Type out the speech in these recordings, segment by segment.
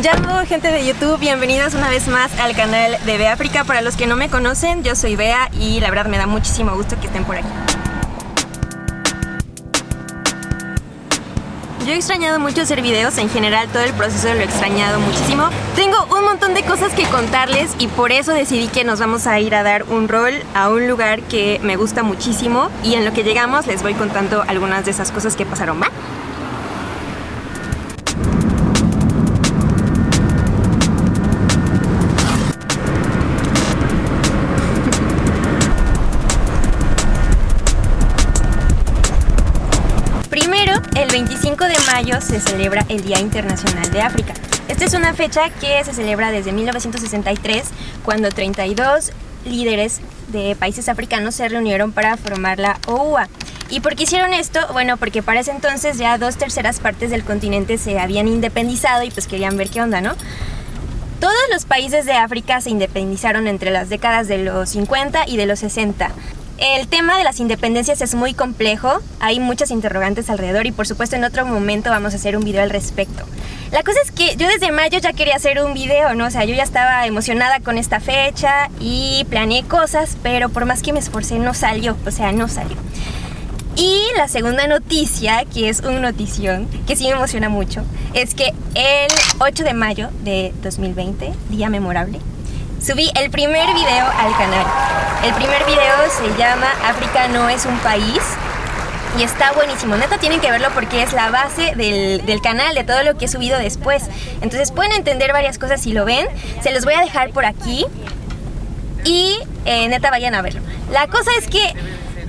Jambo, gente de YouTube, bienvenidos una vez más al canal de Bea África. Para los que no me conocen, yo soy Bea y la verdad me da muchísimo gusto que estén por aquí. Yo he extrañado mucho hacer videos, en general todo el proceso lo he extrañado muchísimo. Tengo un montón de cosas que contarles y por eso decidí que nos vamos a ir a dar un rol a un lugar que me gusta muchísimo y en lo que llegamos les voy contando algunas de esas cosas que pasaron, ¿va? El 25 de mayo se celebra el Día Internacional de África. Esta es una fecha que se celebra desde 1963, cuando 32 líderes de países africanos se reunieron para formar la OUA. ¿Y por qué hicieron esto? Bueno, porque para ese entonces ya 2/3 partes del continente se habían independizado y pues querían ver qué onda, ¿no? Todos los países de África se independizaron entre las décadas de los 50 y de los 60. El tema de las independencias es muy complejo, hay muchas interrogantes alrededor y por supuesto en otro momento vamos a hacer un video al respecto. La cosa es que yo desde mayo ya quería hacer un video, ¿no? O sea, yo ya estaba emocionada con esta fecha y planeé cosas, pero por más que me esforcé no salió, no salió. Y la segunda noticia, que es un notición, que sí me emociona mucho, es que el 8 de mayo de 2020, día memorable, subí el primer video al canal. El primer video se llama África no es un país y está buenísimo. Neta tienen que verlo porque es la base del canal, de todo lo que he subido después. Entonces pueden entender varias cosas si lo ven. Se los voy a dejar por aquí y neta vayan a verlo. La cosa es que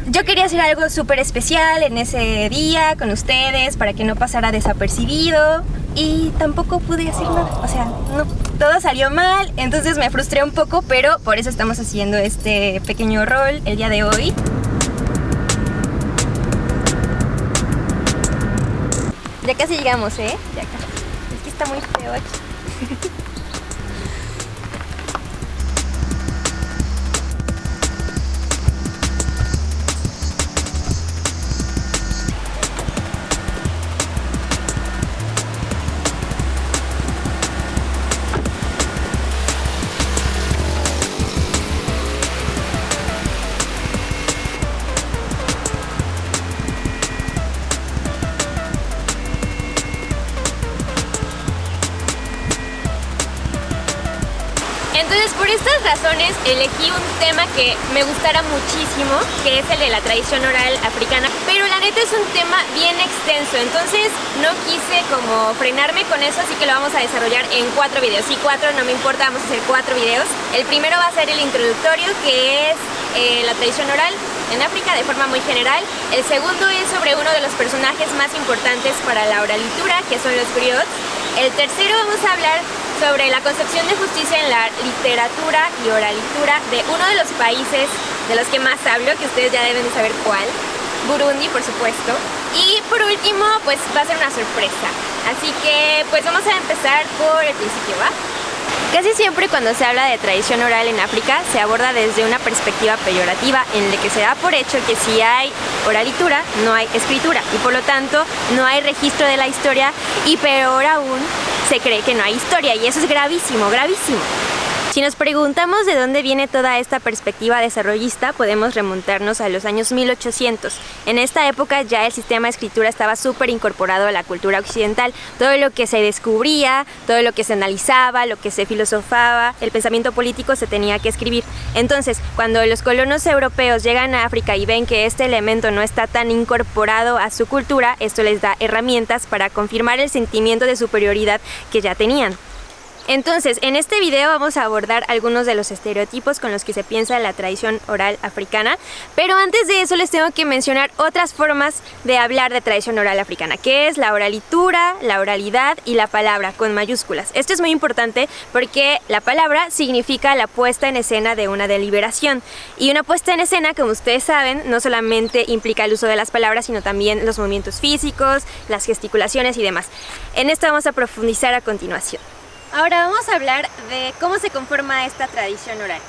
yo quería hacer algo súper especial en ese día con ustedes para que no pasara desapercibido y tampoco pude hacer nada, o sea, no, todo salió mal, entonces me frustré un poco, pero por eso estamos haciendo este pequeño rol el día de hoy. Ya casi llegamos, ya casi. Es que está muy feo aquí. Entonces por estas razones elegí un tema que me gustara muchísimo, que es el de la tradición oral africana, pero la neta es un tema bien extenso, entonces no quise como frenarme con eso, así que lo vamos a desarrollar en 4 videos. Sí, 4, no me importa, vamos a hacer 4 videos. El primero va a ser el introductorio, que es la tradición oral en África de forma muy general. El segundo es sobre uno de los personajes más importantes para la oralitura, que son los griots. El tercero vamos a hablar sobre la concepción de justicia en la literatura y oralitura de uno de los países de los que más hablo, que ustedes ya deben de saber cuál, Burundi, por supuesto. Y por último, pues va a ser una sorpresa. Así que pues vamos a empezar por el principio, ¿va? Casi siempre cuando se habla de tradición oral en África se aborda desde una perspectiva peyorativa en la que se da por hecho que si hay oralitura no hay escritura y por lo tanto no hay registro de la historia y peor aún se cree que no hay historia y eso es gravísimo, gravísimo. Si nos preguntamos de dónde viene toda esta perspectiva desarrollista, podemos remontarnos a los años 1800. En esta época ya el sistema de escritura estaba súper incorporado a la cultura occidental. Todo lo que se descubría, todo lo que se analizaba, lo que se filosofaba, el pensamiento político se tenía que escribir. Entonces, cuando los colonos europeos llegan a África y ven que este elemento no está tan incorporado a su cultura, esto les da herramientas para confirmar el sentimiento de superioridad que ya tenían. Entonces, en este video vamos a abordar algunos de los estereotipos con los que se piensa la tradición oral africana, pero antes de eso les tengo que mencionar otras formas de hablar de tradición oral africana, que es la oralitura, la oralidad y la palabra con mayúsculas. Esto es muy importante porque la palabra significa la puesta en escena de una deliberación y una puesta en escena, como ustedes saben, no solamente implica el uso de las palabras, sino también los movimientos físicos, las gesticulaciones y demás. En esto vamos a profundizar a continuación. Ahora vamos a hablar de cómo se conforma esta tradición oral.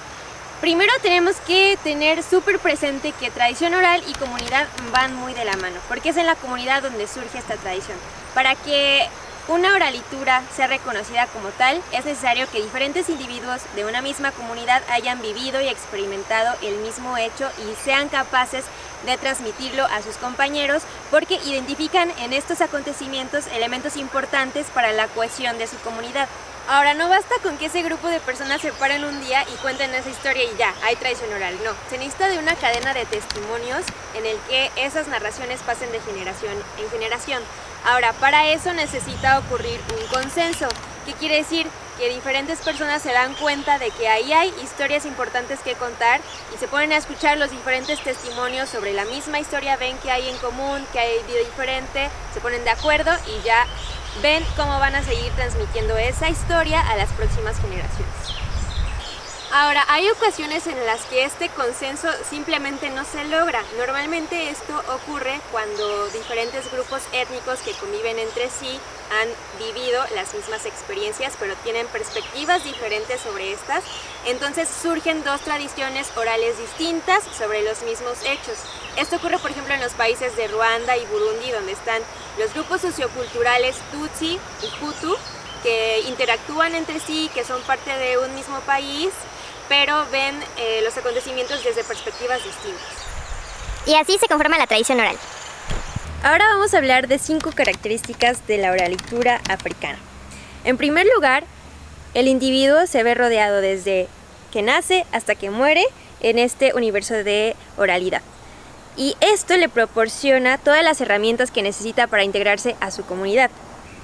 Primero tenemos que tener súper presente que tradición oral y comunidad van muy de la mano, porque es en la comunidad donde surge esta tradición. Para que una oralitura sea reconocida como tal, es necesario que diferentes individuos de una misma comunidad hayan vivido y experimentado el mismo hecho y sean capaces de transmitirlo a sus compañeros, porque identifican en estos acontecimientos elementos importantes para la cohesión de su comunidad. Ahora, no basta con que ese grupo de personas se paren un día y cuenten esa historia y ya, hay tradición oral, no. Se necesita de una cadena de testimonios en el que esas narraciones pasen de generación en generación. Ahora, para eso necesita ocurrir un consenso. ¿Qué quiere decir? Que diferentes personas se dan cuenta de que ahí hay historias importantes que contar y se ponen a escuchar los diferentes testimonios sobre la misma historia, ven que hay en común, que hay de diferente, se ponen de acuerdo y ya ven cómo van a seguir transmitiendo esa historia a las próximas generaciones. Ahora, hay ocasiones en las que este consenso simplemente no se logra. Normalmente esto ocurre cuando diferentes grupos étnicos que conviven entre sí han vivido las mismas experiencias, pero tienen perspectivas diferentes sobre estas. Entonces surgen dos tradiciones orales distintas sobre los mismos hechos. Esto ocurre, por ejemplo, en los países de Ruanda y Burundi, donde están los grupos socioculturales Tutsi y Hutu, que interactúan entre sí, que son parte de un mismo país, pero ven los acontecimientos desde perspectivas distintas. Y así se conforma la tradición oral. Ahora vamos a hablar de 5 características de la oralitura africana. En primer lugar, el individuo se ve rodeado desde que nace hasta que muere en este universo de oralidad. Y esto le proporciona todas las herramientas que necesita para integrarse a su comunidad.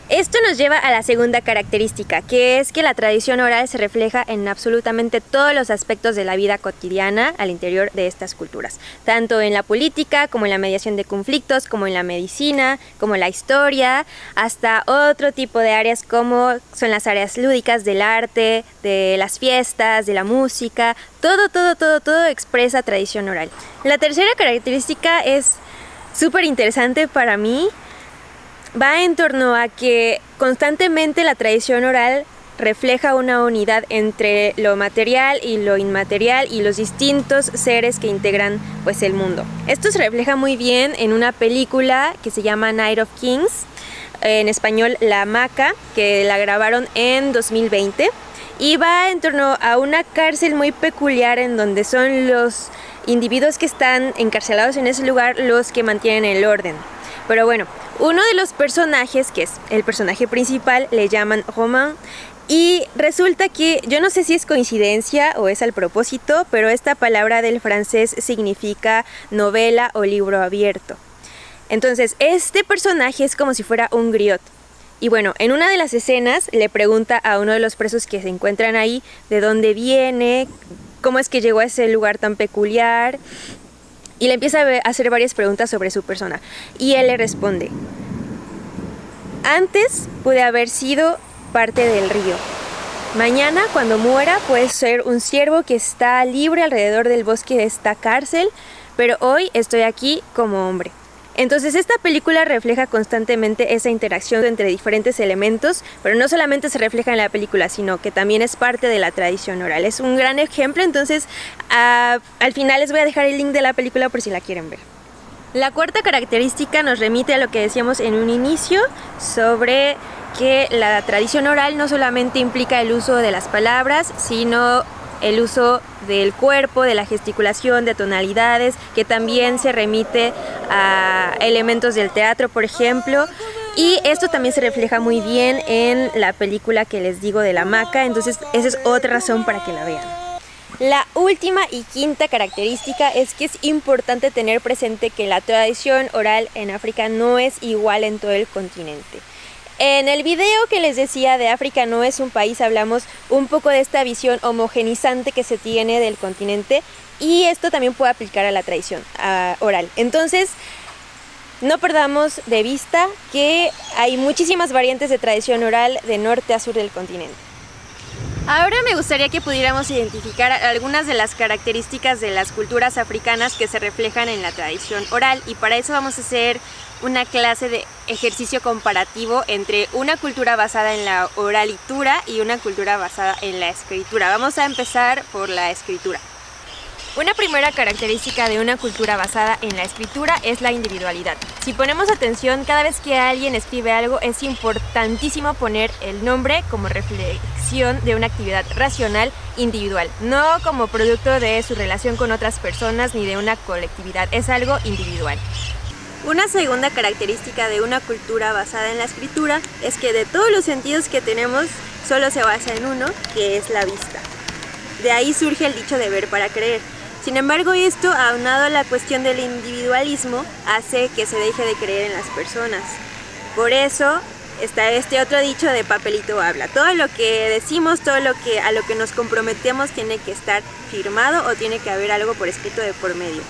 Esto nos lleva a la segunda característica, que es que la tradición oral se refleja en absolutamente todos los aspectos de la vida cotidiana al interior de estas culturas, tanto en la política, como en la mediación de conflictos, como en la medicina, como en la historia, hasta otro tipo de áreas como son las áreas lúdicas del arte, de las fiestas, de la música, todo expresa tradición oral. La tercera característica es súper interesante para mí. Va en torno a que constantemente la tradición oral refleja una unidad entre lo material y lo inmaterial y los distintos seres que integran pues el mundo. Esto se refleja muy bien en una película que se llama Night of Kings, en español La Hamaca, que la grabaron en 2020 y va en torno a una cárcel muy peculiar en donde son los individuos que están encarcelados en ese lugar los que mantienen el orden. Pero bueno, uno de los personajes, que es el personaje principal, le llaman Romain, y resulta que, yo no sé si es coincidencia o es al propósito, pero esta palabra del francés significa novela o libro abierto. Entonces, este personaje es como si fuera un griot. Y bueno, en una de las escenas le pregunta a uno de los presos que se encuentran ahí de dónde viene, cómo es que llegó a ese lugar tan peculiar. Y le empieza a hacer varias preguntas sobre su persona. Y él le responde: antes pude haber sido parte del río. Mañana, cuando muera, puede ser un ciervo que está libre alrededor del bosque de esta cárcel, pero hoy estoy aquí como hombre. Entonces esta película refleja constantemente esa interacción entre diferentes elementos, pero no solamente se refleja en la película, sino que también es parte de la tradición oral. Es un gran ejemplo, entonces al final les voy a dejar el link de la película por si la quieren ver. La cuarta característica nos remite a lo que decíamos en un inicio sobre que la tradición oral no solamente implica el uso de las palabras, sino el uso del cuerpo, de la gesticulación, de tonalidades, que también se remite a elementos del teatro, por ejemplo. Y esto también se refleja muy bien en la película que les digo de La Hamaca, entonces esa es otra razón para que la vean. La última y quinta característica es que es importante tener presente que la tradición oral en África no es igual en todo el continente. En el video que les decía de África no es un país, hablamos un poco de esta visión homogenizante que se tiene del continente, y esto también puede aplicar a la tradición oral. Entonces, no perdamos de vista que hay muchísimas variantes de tradición oral de norte a sur del continente. Ahora me gustaría que pudiéramos identificar algunas de las características de las culturas africanas que se reflejan en la tradición oral, y para eso vamos a hacer una clase de ejercicio comparativo entre una cultura basada en la oralitura y una cultura basada en la escritura. Vamos a empezar por la escritura. Una primera característica de una cultura basada en la escritura es la individualidad. Si ponemos atención, cada vez que alguien escribe algo es importantísimo poner el nombre como reflexión de una actividad racional individual, no como producto de su relación con otras personas ni de una colectividad, es algo individual. Una segunda característica de una cultura basada en la escritura es que de todos los sentidos que tenemos, solo se basa en uno, que es la vista. De ahí surge el dicho de ver para creer. Sin embargo, esto, aunado a la cuestión del individualismo, hace que se deje de creer en las personas. Por eso está este otro dicho de papelito habla. Todo lo que decimos, a lo que nos comprometemos tiene que estar firmado o tiene que haber algo por escrito de por medio.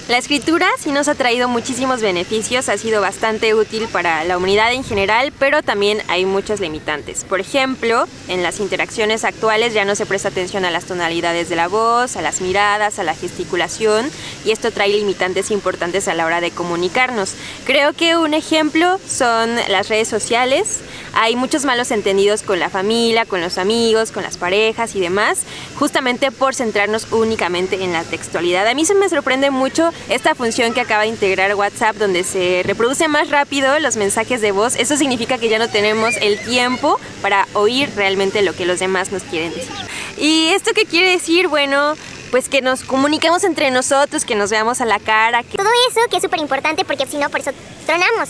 La escritura sí nos ha traído muchísimos beneficios, ha sido bastante útil para la humanidad en general, pero también hay muchos limitantes. Por ejemplo, en las interacciones actuales ya no se presta atención a las tonalidades de la voz, a las miradas, a la gesticulación, y esto trae limitantes importantes a la hora de comunicarnos. Creo que un ejemplo son las redes sociales. Hay muchos malos entendidos con la familia, con los amigos, con las parejas y demás, justamente por centrarnos únicamente en la textualidad. A mí se me sorprende mucho esta función que acaba de integrar WhatsApp, donde se reproduce más rápido los mensajes de voz. Eso significa que ya no tenemos el tiempo para oír realmente lo que los demás nos quieren decir. ¿Y esto qué quiere decir? Bueno, pues que nos comuniquemos entre nosotros, que nos veamos a la cara. Todo eso que es súper importante porque si no, por eso tronamos.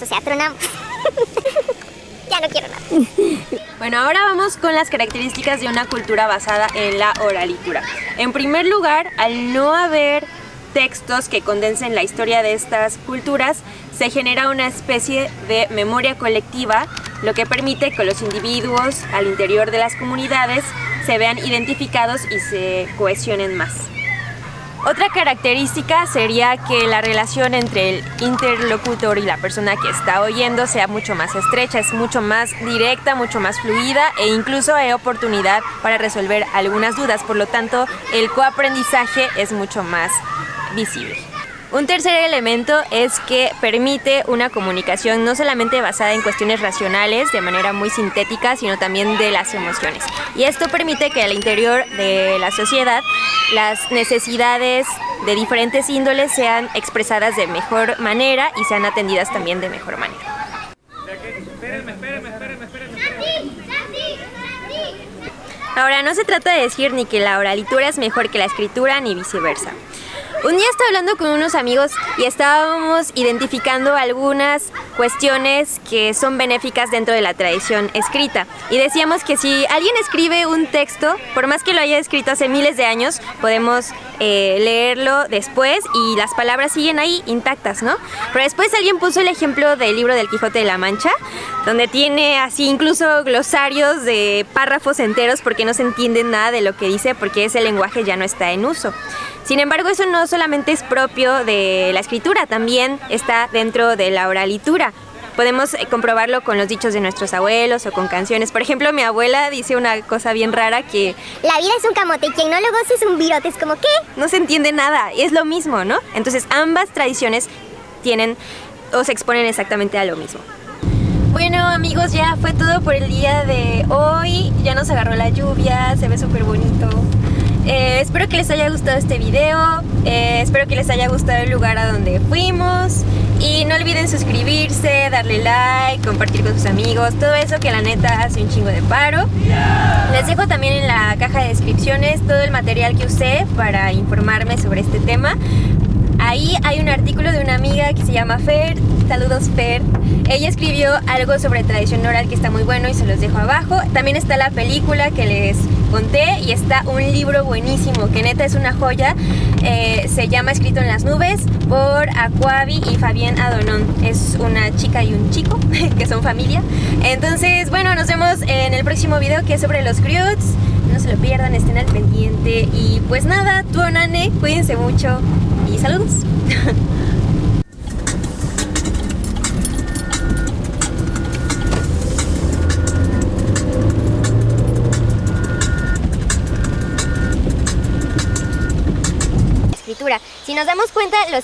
Ya no quiero nada. Bueno, ahora vamos con las características de una cultura basada en la oralitura. En primer lugar, al no haber textos que condensen la historia de estas culturas, se genera una especie de memoria colectiva, lo que permite que los individuos al interior de las comunidades se vean identificados y se cohesionen más. Otra característica sería que la relación entre el interlocutor y la persona que está oyendo sea mucho más estrecha, es mucho más directa, mucho más fluida e incluso hay oportunidad para resolver algunas dudas. Por lo tanto, el coaprendizaje es mucho más visible. Un tercer elemento es que permite una comunicación no solamente basada en cuestiones racionales de manera muy sintética, sino también de las emociones. Y esto permite que al interior de la sociedad las necesidades de diferentes índoles sean expresadas de mejor manera y sean atendidas también de mejor manera. Ahora, no se trata de decir ni que la oralitura es mejor que la escritura ni viceversa. Un día estaba hablando con unos amigos y estábamos identificando algunas cuestiones que son benéficas dentro de la tradición escrita. Y decíamos que si alguien escribe un texto, por más que lo haya escrito hace miles de años, podemos leerlo después y las palabras siguen ahí intactas, ¿no? Pero después alguien puso el ejemplo del libro del Quijote de la Mancha, donde tiene así incluso glosarios de párrafos enteros porque no se entiende nada de lo que dice porque ese lenguaje ya no está en uso. Sin embargo, eso no solamente es propio de la escritura, también está dentro de la oralitura. Podemos comprobarlo con los dichos de nuestros abuelos o con canciones. Por ejemplo, mi abuela dice una cosa bien rara que... La vida es un camote y quien no lo goce es un virote. Es como, ¿qué? No se entiende nada, es lo mismo, ¿no? Entonces, ambas tradiciones tienen o se exponen exactamente a lo mismo. Bueno, amigos, ya fue todo por el día de hoy. Ya nos agarró la lluvia, se ve súper bonito. Espero que les haya gustado este video, espero que les haya gustado el lugar a donde fuimos y no olviden suscribirse, darle like, compartir con sus amigos, todo eso que la neta hace un chingo de paro. Les dejo también en la caja de descripciones todo el material que usé para informarme sobre este tema. Ahí hay un artículo de una amiga que se llama Fer, saludos Fer. Ella escribió algo sobre tradición oral que está muy bueno y se los dejo abajo. También está la película que les conté y está un libro buenísimo que neta es una joya. Se llama Escrito en las nubes por Aquavi y Fabián Adonón. Es una chica y un chico que son familia. Entonces, bueno, nos vemos en el próximo video que es sobre los Croods. No se lo pierdan, estén al pendiente. Y pues nada, tuonane, cuídense mucho y saludos. Si nos damos cuenta, los